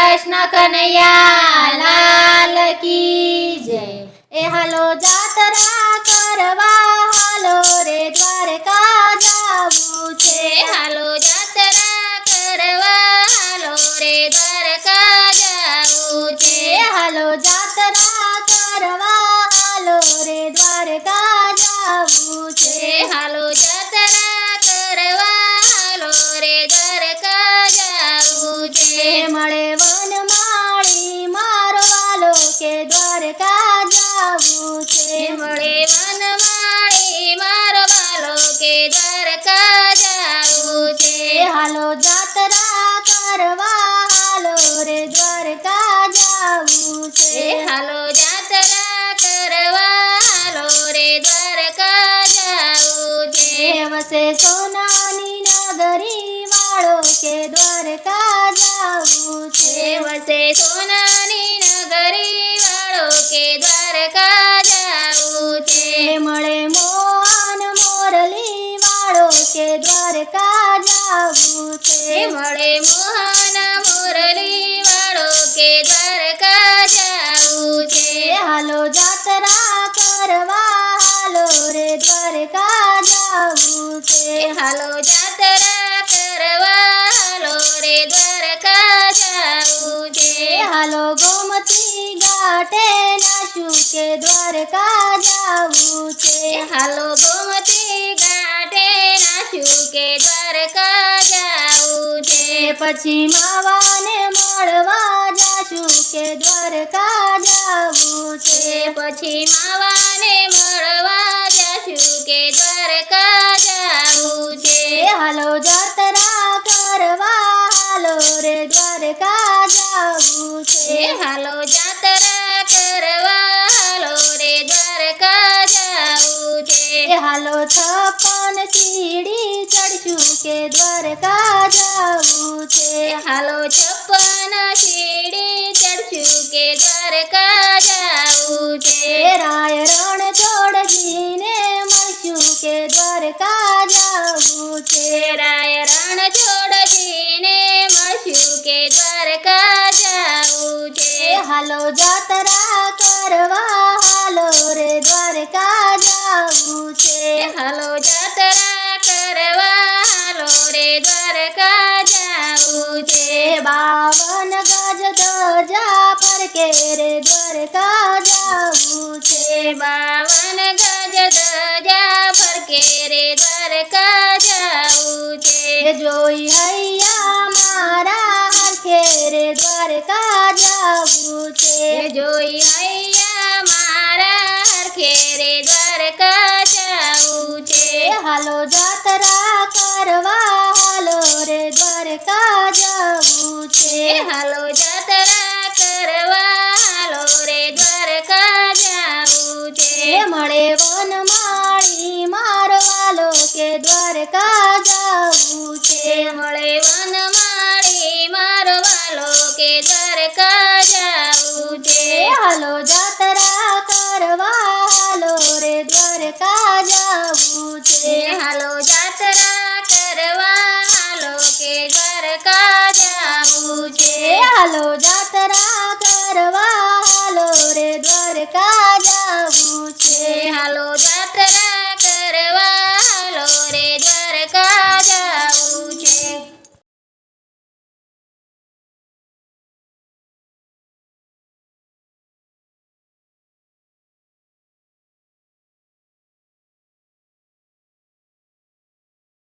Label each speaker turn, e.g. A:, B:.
A: કૃષ્ણ કનૈયા લાલ કી જય। એ હાલો જાત્રા કરવા હાલો રે દ્વારકા જાવું છે।
B: હાલો જાત્રા કરવા હાલો રે દ્વારકા જાવું છે।
A: હાલો જાત્રા કરવા હાલો રે દ્વારકા જાવું છે।
B: હાલો જાત્રા કરવા હાલો રે દ્વારકા જાવું છે।
A: મળે વનમાળી મારો વાલો કે દ્વારકા જાવું છે।
B: મળે વનમાળી મારો વાલો કે દ્વારકા જાવું છે।
A: હાલો જાત્રા કરવા હાલો રે દ્વારકા જાવું છે।
B: હાલો જાત્રા કરવા હાલો રે દ્વારકા જાવું છે।
A: વસે સોનાની નગરી વાળો કે દ્વારકા જાવું છે।
B: વસે સોનાની નગરી વાળો કે દ્વારકા જાવું છે।
A: મળે મોહન મોરલી વાળો કે દ્વારકા જાવું છે।
B: મળે મોહન મુરલી વાળો કે દ્વારકા જાવું છે।
A: હાલો જાત્રા કરવા હાલો રે દ્વારકા જાવું છે।
B: હાલો જાત્રા કરવા હાલો રે દ્વારકા જાવું છે।
A: હાલો ગોમતી ઘાટે નાચું કે દ્વારકા જાવું છે।
B: હાલો ગોમતી ઘાટે નાચું કે દ્વારકા જાવું છે।
A: પછી માવાને મળવા જાશું કે દ્વારકા જાવું છે।
B: પછી માવાને મળવા જાશું કે દ્વારકા જાવું છે।
A: હાલો જાત્રા કરવા હાલો રે દ્વારકા જાવું છે।
B: હાલો જાત્રા કરવા હાલો રે દ્વારકા જાવું છે।
A: હાલો 56 સીડી ચડશું કે દ્વારકા જાવું છે।
B: હાલો 56 સીડી ચડશું કે દ્વારકા જાવું છે।
A: રાય રણ છોડજીને મળશું કે દ્વારકા જાવું છે।
B: રાય રણ છોડજીને મળશું કે દ્વારકા જાવું છે।
A: હાલો જાત્રા કરવા હાલો રે દ્વારકા જાવું છે।
B: હાલો જાત્રા કરવા હાલો રે દ્વારકા જાવું છે।
A: 52 ગજ ધજા ફરકે રે દ્વારકા જાવું છે।
B: 52 ગજ ધજા ફરકે રે દ્વારકા જાવું છે।
A: જોઈ હૈયા મારા હરખે રે દ્વારકા જાવું છે।
B: જોઈ હૈયા મારા હરખે રે દ્વારકા જાવું છે।
A: હાલો જાત્રા કરવા હાલો રે દ્વારકા જાવું છે।
B: હાલો જાત્રા કરવા હાલો રે દ્વારકા જાવું છે।
A: મળે વનમાળી મારો વાલો કે દ્વારકા જાવું છે।
B: મળે વનમાળી મારો વાલો કે દ્વારકા જાવું છે।
A: હાલો જાત્રા કરવા હાલો રે દ્વારકા જાવું છે।
B: હાલો જાત્રા કરવા હાલો કે દ્વારકા જાવું છે।
A: હાલો જાત્રા કરવા હાલો રે દ્વારકા જાવું છે।
B: હાલો જાત્રા કરવા હાલો રે દ્વારકા જાવું છે।